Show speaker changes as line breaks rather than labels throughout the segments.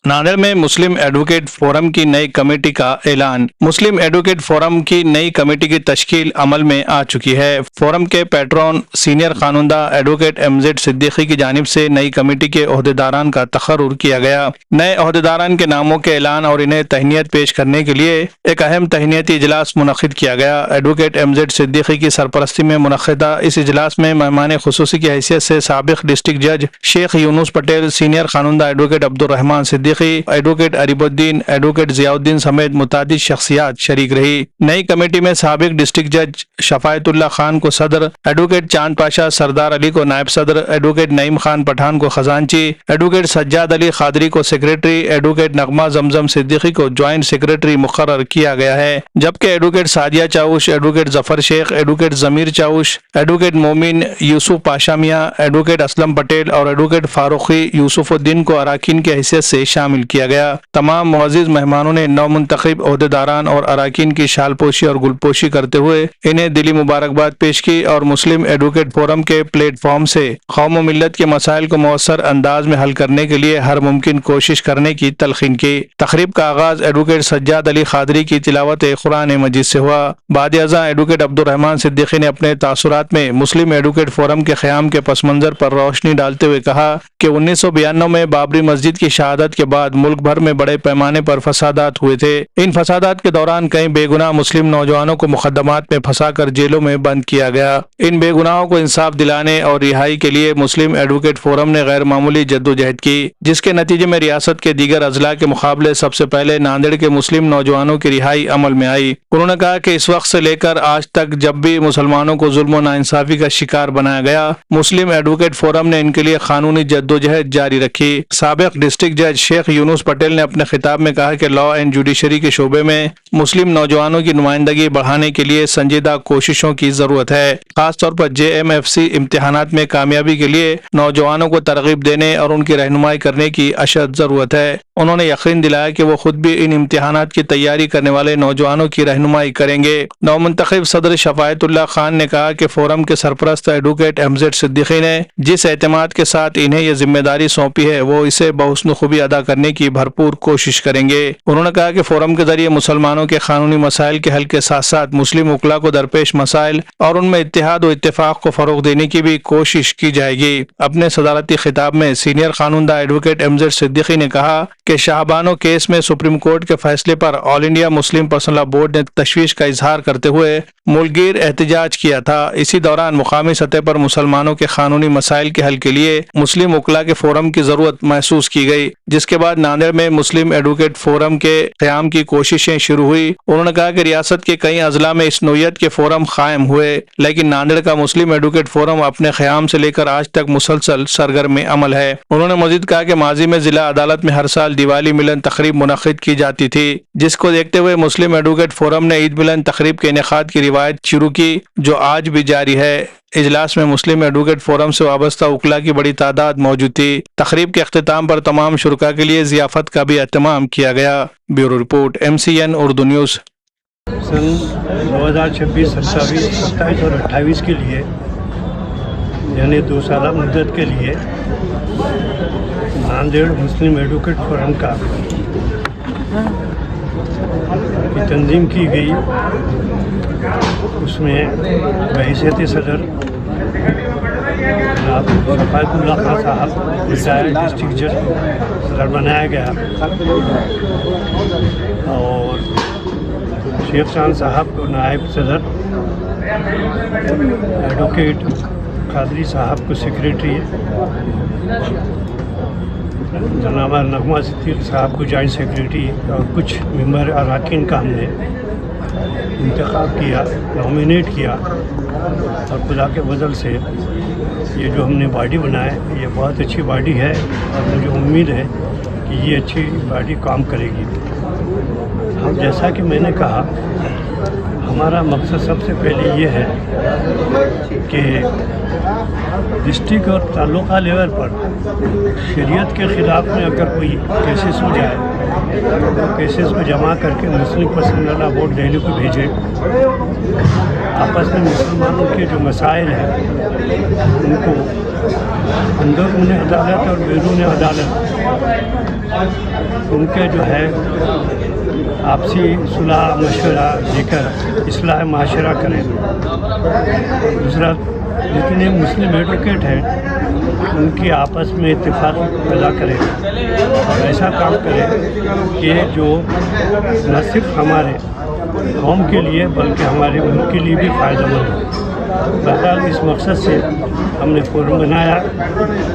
नांदेड़ में मुस्लिम advocate forum की नई कमेटी का ऐलान। मुस्लिम एडवोकेट फोरम की नई कमेटी की तश्कील अमल में आ चुकी है। फोरम के पैट्रॉन सीनियर कानूनदा एडवोकेट एमजेड सिद्दीकी की जानिब से नई कमेटी के ओहदेदारान का तकर्रुर किया गया। नए ओहदेदारान के नामों के ऐलान और इन्हें तहनीत पेश करने के लिए एक अहम तहनीती इजलास मुनक्किद किया गया। एडवोकेट एमजेड सिद्दीकी की सरपरस्ती में मुनक्किदा इस इजलास में मेहमान खुसूसी की हैसियत से साबिक डिस्ट्रिक्ट जज शेख यूनुस पटेल, सीनियर कानूनदा advocate Abdurrahman Siddiqui, advocate Aribuddin, advocate Ziauddin समेत मुतादिद शख्सियात शरीक रही। नई कमेटी में साबिक डिस्ट्रिक्ट जज शफायतुल्लाह खान को सदर, एडवोकेट चांद पाशा सरदार अली को नायब सदर, एडवोकेट नईम खान पठान को खजांची, एडवोकेट सज्जाद अली खादरी को सेक्रेटरी, एडवोकेट नगमा जमजम सिद्दीकी को ज्वाइंट सेक्रेटरी मुकर्रर किया गया है। जबकि advocate Sadia Chaush, advocate Zafar Shaikh, advocate Zameer Chaush, advocate Momin Yusuf Pasha मियाँ, एडवोकेट असलम पटेल और एडवोकेट फारूकी यूसुफुद्दीन को अराकीन की हैसियत से शामिल किया गया। तमाम मुअज़्ज़िज़ मेहमानों ने नौमुंतखब ओहदेदारान और अराकीन की शालपोशी और गुलपोशी करते हुए इन्हें दिली मुबारकबाद पेश की और मुस्लिम एडवोकेट फोरम के प्लेटफॉर्म से कौम व मिल्लत के मसाइल को मौसर अंदाज में हल करने के लिए हर मुमकिन कोशिश करने की तलखीन की। तकरीब का आगाज एडवोकेट सज्जाद अली खादरी की तिलावत कुरान मजीद से हुआ। बाद अज़ां एडवोकेट अब्दुर्रहमान सिद्दीकी ने अपने तासुरात में मुस्लिम एडवोकेट फोरम के क़याम के पस मंज़र पर रोशनी डालते हुए कहा कि 1992 में बाबरी मस्जिद की शहादत के बाद मुल्क भर में बड़े पैमाने पर फसादात हुए थे। इन फसादात के दौरान कई बेगुनाह मुस्लिम नौजवानों को मुकदमात में फंसाकर जेलों में बंद किया गया। इन बेगुनाहों को इंसाफ दिलाने और रिहाई के लिए मुस्लिम एडवोकेट फोरम ने गैर मामूली जद्दोजहद की, जिसके नतीजे में रियासत के दीगर अजला के मुकाबले सबसे पहले नांदेड़ के मुस्लिम नौजवानों की रिहाई अमल में आई। उन्होंने कहा कि इस वक्त से लेकर आज तक जब भी मुसलमानों को जुल्म और नाइंसाफी का शिकार बनाया गया, मुस्लिम एडवोकेट फोरम ने इनके लिए कानूनी जद्दोजहद जारी रखी। साबिक डिस्ट्रिक्ट जज शेख यूनुस पटेल ने अपने खिताब में कहा कि लॉ एंड जुडिशरी के शोबे में मुस्लिम नौजवानों की नुमाइंदगी बढ़ाने के लिए संजीदा कोशिशों की जरूरत है। खासतौर पर JMFC इम्तिहानात में कामयाबी के लिए नौजवानों को तरगीब देने और उनकी रहनुमाई करने की अशद जरूरत है। उन्होंने यकीन दिलाया कि वो खुद भी इन इम्तिहानात की तैयारी करने वाले नौजवानों की रहनुमाई करेंगे। नौमुंतखब सदर शफायतुल्लाह खान ने कहा कि फोरम के सरपरस्त एडवोकेट एमजेड सिद्दीकी ने जिस एतमाद के साथ इन्हें यह जिम्मेदारी सौंपी है, वो इसे बहुस्न खूबी अदा करने की भरपूर कोशिश करेंगे। उन्होंने कहा कि फोरम के जरिए मुसलमानों के कानूनी मसाइल के हल के साथ साथ मुस्लिम वकला को दरपेश मसाइल और उनमें इत्तेहाद और इत्तेफाक को फरोग देने की भी कोशिश की जाएगी। अपने सदारती खिताब में सीनियर कानूनदा एडवोकेट एमजेड सिद्दीकी ने कहा कि शाहबानो केस में सुप्रीम कोर्ट के फैसले पर all India Muslim personal law board ने तशवीश का इजहार करते हुए मुल्कगीर एहतजाज किया था। इसी दौरान मुकामी सतह पर मुसलमानों के कानूनी मसाइल के हल के लिए मुस्लिम वकला के फोरम की जरूरत महसूस की गई, जिसके बाद नांदेड़ में मुस्लिम एडवोकेट फोरम के क़याम की कोशिशें शुरू हुई। उन्होंने कहा कि रियासत के कई अजला में इस नोयत के फोरम कायम हुए, लेकिन नांदेड़ का मुस्लिम एडवोकेट फोरम अपने क़याम से लेकर आज तक मुसलसल सरगर्म अमल है। उन्होंने मजीद कहा कि माजी में जिला अदालत में हर साल दिवाली मिलन तकरीब मुनक्किद की जाती थी, जिसको देखते हुए मुस्लिम एडवोकेट फोरम ने ईद मिलन तकरीब के इनेकाद की रिवायत शुरू की, जो आज भी जारी है। इजलास में मुस्लिम एडवोकेट फोरम से वाबस्ता वकला की बड़ी तादाद मौजूद थी। तकरीब के अख्तिताम पर तमाम शुरका के लिए ज़ियाफत का भी एहतमाम किया गया। Bureau report MCN Urdu news.
सन 2026, 27, 27 और 28 के लिए यानी 2 साल मुद्दत के लिए नांदेड़ मुस्लिम एडवोकेट फोरम का की तंजीम की गई। उसमें बहैसियत सदर जनाब शफायतुल्लाह खान साहब रिटायर्ड डिस्ट्रिक्ट जज सदर बनाया गया और शेख चांद साहब को नायब सदर, एडवोकेट खादरी साहब को सेक्रेटरी, जनाब नगमा सिद्दीकी साहब को जॉइंट सेक्रेटरी और कुछ मेंबर अरकान का हमने इंतखाब किया, नॉमिनेट किया और खुदा के फजल से ये जो हमने बॉडी बनाया ये बहुत अच्छी बॉडी है और मुझे उम्मीद है कि ये अच्छी बॉडी काम करेगी। हम जैसा कि मैंने कहा, हमारा मकसद सबसे पहले ये है कि डिस्ट्रिक्ट और तालुका लेवल पर शरीयत के ख़िलाफ़ में अगर कोई केसेस हो जाए तो केसेस को जमा करके मुस्लिम पर्सनल लॉ बोर्ड दिल्ली को भेजें। आपस में मुसलमानों के जो मसाइल हैं उनको अंदरून अदालत और बैरून अदालत उनके जो है आपसी सुलह मशवरा लेकर इस्लाह माशरा करें। दूसरा, जितने मुस्लिम एडवोकेट हैं उनकी आपस में इत्तेफाक पैदा करें और ऐसा काम करें कि जो न सिर्फ हमारे कौम के लिए बल्कि हमारे मुल्क के लिए भी फ़ायदेमंद हो। बहरहाल इस मकसद से हमने फ़ोरम बनाया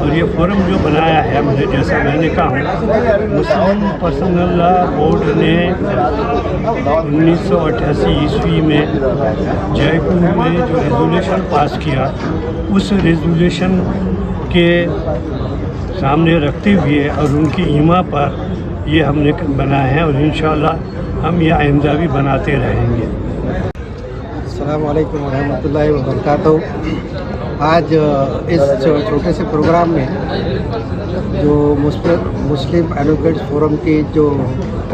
और ये फ़ोरम जो बनाया है हमने, जैसा मैंने कहा, मुस्लिम पर्सनल लॉ बोर्ड ने 1988 ईस्वी में जयपुर में जो रेजोल्यूशन पास किया, उस रेजोल्यूशन के सामने रखते हुए और उनकी ईमा पर ये हमने बनाया है और इंशाअल्लाह हम ये आइंदा भी बनाते रहेंगे।
अस्सलाम वालेकुम रहमतुल्लाहि व बरकातहू। आज इस छोटे से प्रोग्राम में जो मुस्लिम एडवोकेट्स फोरम की जो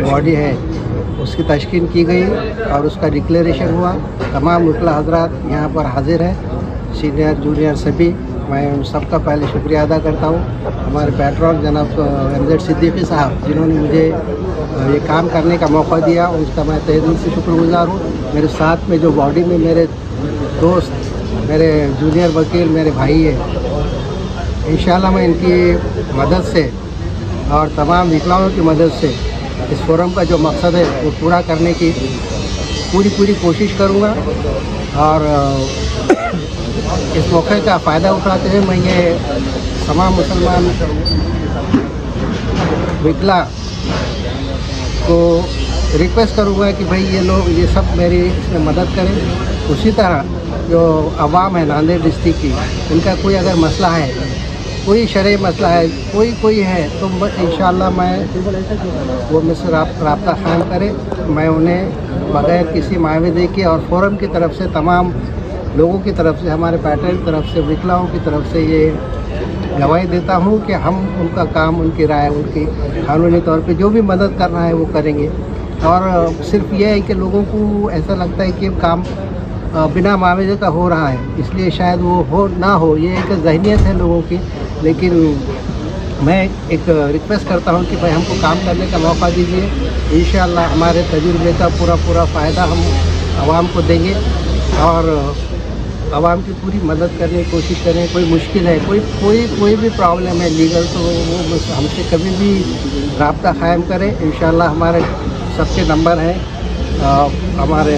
बॉडी है उसकी तश्कील की गई और उसका डिक्लेरेशन हुआ। तमाम वकला हजरात यहाँ पर हाजिर हैं, सीनियर जूनियर सभी। मैं उन सबका पहले शुक्रिया अदा करता हूँ। हमारे पैट्रॉन जनाब एमजेड सिद्दीकी साहब जिन्होंने मुझे ये काम करने का मौका दिया, उसका मैं तहे दिल से शुक्रगुजार हूँ। मेरे साथ में जो बॉडी में मेरे दोस्त, मेरे जूनियर वकील, मेरे भाई है। इंशाल्लाह मैं इनकी मदद से और तमाम विकलांगों की मदद से इस फोरम का जो मकसद है वो पूरा करने की पूरी कोशिश करूँगा। और इस मौके का फ़ायदा उठाते हुए मैं ये तमाम मुसलमान विकला को रिक्वेस्ट करूँगा कि भाई ये लोग ये सब मेरी इसमें मदद करें। उसी तरह जो अवाम है नांदेड़ डिस्ट्रिक्ट की, इनका कोई अगर मसला है, कोई शरई मसला है, कोई है तो इंशाअल्लाह मैं वो मुझसे राब्ता क़ायम करे। मैं उन्हें बग़ैर किसी माविदे के और फ़ोरम की तरफ से, तमाम लोगों की तरफ से, हमारे पैटर्न की तरफ से, विकलाओं की तरफ से ये गवाही देता हूँ कि हम उनका काम, उनकी राय, उनकी कानूनी तौर पे जो भी मदद करना है वो करेंगे। और सिर्फ ये है कि लोगों को ऐसा लगता है कि काम बिना माविजे का हो रहा है, इसलिए शायद वो हो ना हो, ये एक ज़हनियत है लोगों की। लेकिन मैं एक रिक्वेस्ट करता हूँ कि भाई हमको काम करने का मौका दीजिए। इंशाअल्लाह हमारे तजुर्बे का पूरा फ़ायदा हम आवाम को देंगे और आवाम की पूरी मदद करने की कोशिश करें। कोई मुश्किल है, कोई भी प्रॉब्लम है लीगल, तो वो हमसे कभी भी राब्ता क़ायम करें। इंशाअल्लाह हमारे सबके नंबर हैं हमारे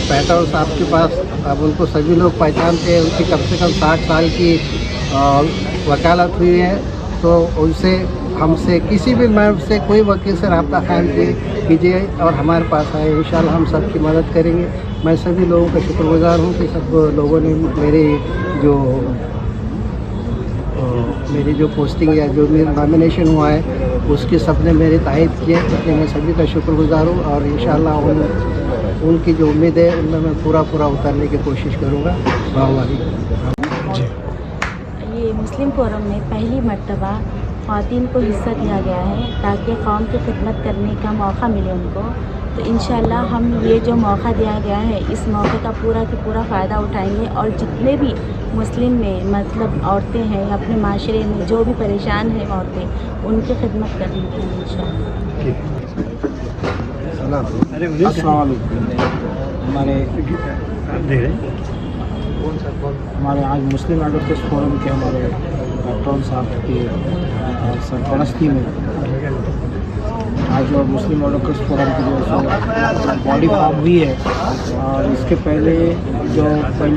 पैटर्न साहब के पास। अब उनको सभी लोग पहचानते हैं, उनकी कम से कम 60 साल की वकालत हुई है, तो उनसे, हमसे, किसी भी मर्द से, कोई वकील से राब्ता क़ायम कीजिए और हमारे पास आए। इंशाअल्लाह हम सबकी मदद करेंगे। मैं सभी लोगों का शुक्रगुजार हूँ कि सब लोगों ने मेरी जो पोस्टिंग या जो मेरा नॉमिनेशन हुआ है उसकी सब ने मेरी तायद की है, इसलिए मैं सभी का शुक्रगुजार हूँ। और इंशाअल्लाह उनकी जो उम्मीद है उनमें मैं पूरा उतारने की कोशिश करूँगा।
ये मुस्लिम फोरम में पहली मर्तबा ख़वातीन को हिस्सा दिया गया है ताकि कौम की खिदमत करने का मौका मिले उनको। तो इंशाअल्लाह हम ये जो मौका दिया गया है, इस मौके का पूरा फ़ायदा उठाएंगे और जितने भी मुस्लिम में मतलब औरतें हैं, अपने माशरे में जो भी परेशान हैं औरतें, उनकी खिदमत करने के लिए इंशाअल्लाह।
हमारे आज मुस्लिम एडवोकेट्स फोरम के हमारे पैट्रॉन साहब की सरपरस्ती में आज जो मुस्लिम एडवोकेट्स फोरम की जो बॉडी फॉर्म हुई है, और इसके पहले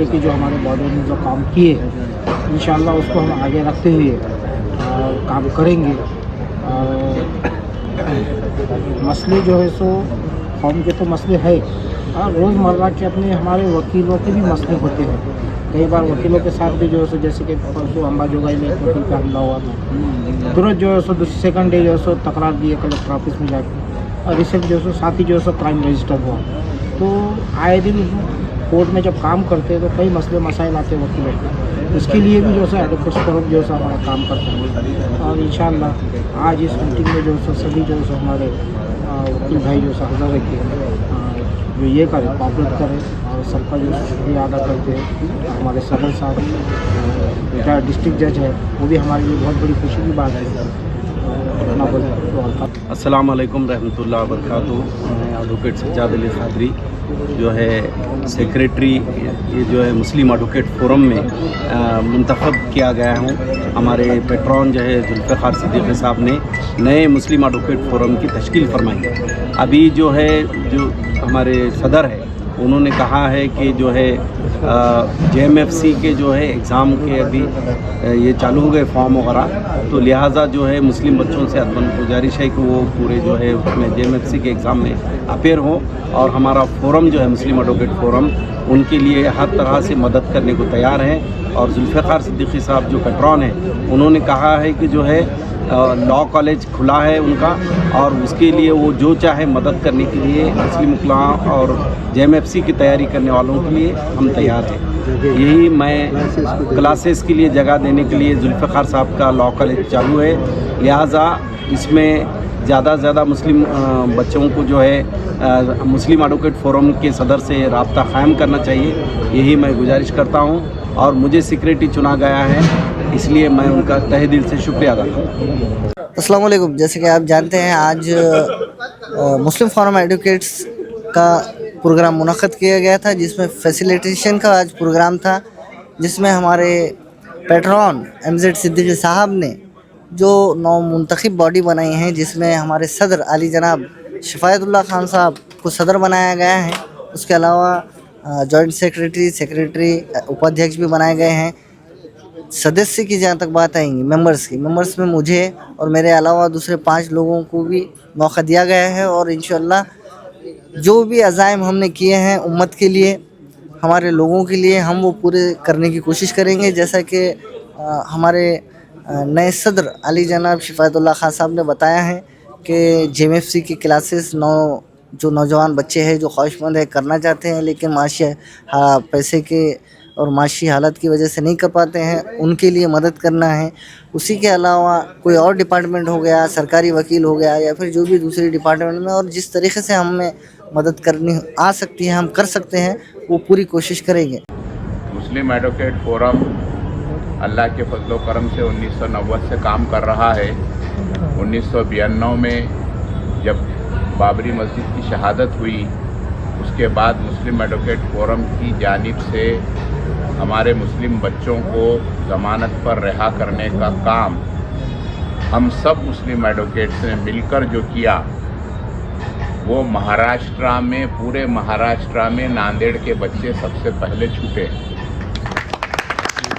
की जो हमारे बॉडी ने जो काम किए, इंशाअल्लाह उसको हम आगे रखते हुए काम करेंगे। मसले जो है सो कौम के तो मसले है, और रोज़मर्रा के अपने हमारे वकीलों के भी मसले होते हैं। कई बार वकीलों के साथ भी जो है सो, जैसे कि परसों अम्बाजोगाई में एक वकील का हमला हुआ था, तुरंत जो है सो सेकंड डे जो है सो तकरार दिए कलेक्टर ऑफिस में जाकर, और इससे जो है सो साथ ही जो है सो क्राइम रजिस्टर हुआ। तो आए दिन कोर्ट में जब काम करते हैं तो कई मसले मसाइल आते हैं वकीलों के, इसके लिए भी जो है एडवोकेट्स फोरम जो है हमारा काम करता है। और इंशाअल्लाह आज इस मीटिंग में जो है सभी जो है हमारे वकील भाई जो है हाजिर रखे जो ये करें, कॉपरेट करें और सबका जो शुक्रिया अदा करते हैं। हमारे सदर साहब रिटायर्ड डिस्ट्रिक्ट जज है, वो भी हमारे लिए बहुत बड़ी खुशी की बात है।
अस्सलाम वालेकुम रहमतुल्लाह वबरकातुहू। मैं एडवोकेट सज्जाद अली सादरी जो है सेक्रेटरी ये जो है मुस्लिम एडवोकेट फोरम में मुंतखब किया गया हूँ। हमारे पेट्रॉन जो है जुल्फ़िकार सिद्दीकी साहब ने नए मुस्लिम एडवोकेट फोरम की तश्कील फरमाई है। अभी जो है जो हमारे सदर है उन्होंने कहा है कि जो है JMFC के जो है एग्ज़ाम के अभी ये चालू हो गए फॉर्म वगैरह, तो लिहाजा जो है मुस्लिम बच्चों से अदबन गुजारिश है कि वो पूरे जो है उसमें JMFC के एग्ज़ाम में अपेयर हों और हमारा फोरम जो है मुस्लिम एडवोकेट फोरम उनके लिए हर तरह से मदद करने को तैयार है। और जुल्फ़िकार सिद्दीकी साहब जो पेट्रॉन है उन्होंने कहा है कि जो है लॉ कॉलेज खुला है उनका और उसके लिए वो जो चाहे मदद करने के लिए मुस्लिम उलमा और JMFC की तैयारी करने वालों के लिए हम तैयार हैं। यही मैं क्लासेस के लिए जगह देने के लिए जुल्फ़िकार साहब का लॉ कॉलेज चालू है, लिहाजा इसमें ज़्यादा से ज़्यादा मुस्लिम बच्चों को जो है मुस्लिम एडवोकेट फोरम के सदर से रब्ता कायम करना चाहिए, यही मैं गुजारिश करता हूँ। और मुझे सेक्रेटरी चुना गया है, इसलिए मैं उनका तहे दिल से शुक्रिया अदा करता हूँ।
अस्सलाम वालेकुम। जैसे कि आप जानते हैं आज मुस्लिम फोरम एडवोकेट्स का प्रोग्राम मुनक़्क़द किया गया था, जिसमें फैसिलिटेशन का आज प्रोग्राम था, जिसमें हमारे पेट्रॉन MZ सिद्दीकी साहब ने जो नौ मुंतखब बॉडी बनाई हैं, जिसमें हमारे सदर आली जनाब शफ़ायतुल्लाह खान साहब को सदर बनाया गया है। उसके अलावा जॉइंट सेक्रेटरी उपाध्यक्ष भी बनाए गए हैं। सदस्य की जहाँ तक बात आएंगी मेंबर्स में मुझे और मेरे अलावा दूसरे 5 लोगों को भी मौका दिया गया है और इंशाअल्लाह जो भी अज़ाइम हमने किए हैं उम्मत के लिए, हमारे लोगों के लिए, हम वो पूरे करने की कोशिश करेंगे। जैसा कि हमारे नए सदर अली जनाब शफ़ायतुल्लाह खान साहब ने बताया है कि JMFC की क्लासेस जो नौजवान बच्चे हैं जो ख्वाहिशमंद है करना चाहते हैं लेकिन माशी पैसे के और माशी हालत की वजह से नहीं कर पाते हैं, उनके लिए मदद करना है। उसी के अलावा कोई और डिपार्टमेंट हो गया, सरकारी वकील हो गया या फिर जो भी दूसरी डिपार्टमेंट में और जिस तरीके से हमें मदद करनी आ सकती है, हम कर सकते हैं, वो पूरी कोशिश करेंगे।
मुस्लिम एडवोकेट फोरम अल्लाह के फजल करम से 1990 से काम कर रहा है। 1992 में जब बाबरी मस्जिद की शहादत हुई, उसके बाद मुस्लिम एडवोकेट फोरम की जानिब से हमारे मुस्लिम बच्चों को ज़मानत पर रिहा करने का काम हम सब मुस्लिम एडवोकेट्स ने मिलकर जो किया, वो महाराष्ट्र में, पूरे महाराष्ट्र में नांदेड़ के बच्चे सबसे पहले छूटे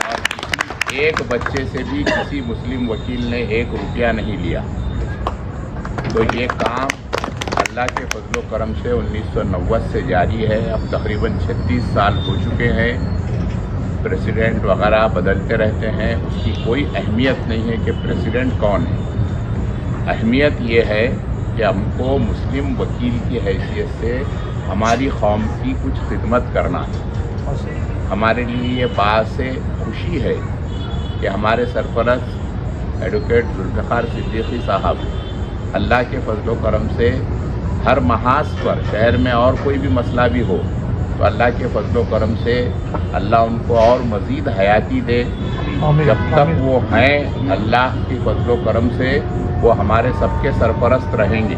और किसी एक बच्चे से भी किसी मुस्लिम वकील ने 1 रुपया नहीं लिया। तो ये काम अल्लाह के फजलो करम से 1990 से जारी है। अब तकरीबन 36 साल हो चुके हैं। प्रेसिडेंट वगैरह बदलते रहते हैं, उसकी कोई अहमियत नहीं है कि प्रेसिडेंट कौन है। अहमियत ये है कि हमको मुस्लिम वकील की हैसियत से हमारी कौम की कुछ खिदमत करना है। हमारे लिए ये बात से खुशी है कि हमारे सरपरस्त एडवोकेट जुल्फ़िकार सिद्दीकी साहब अल्लाह के फजलो करम से हर महाज पर शहर में और कोई भी मसला भी हो तो अल्लाह के फजलो करम से अल्लाह उनको और मज़ीद हयाती दे। जब तक वो हैं अल्लाह के फजलो करम से वो हमारे सबके सरपरस्त रहेंगे।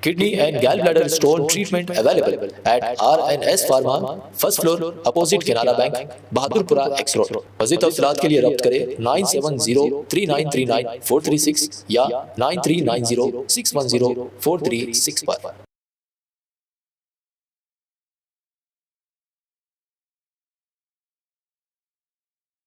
Kidney and gallbladder stone treatment available at RNS Pharma, first floor, opposite Canara Bank, Bahadurpura X Road। मज़ीद तफ़सीलात के लिए रब्त करें 9703939436 या 9390610436 पर।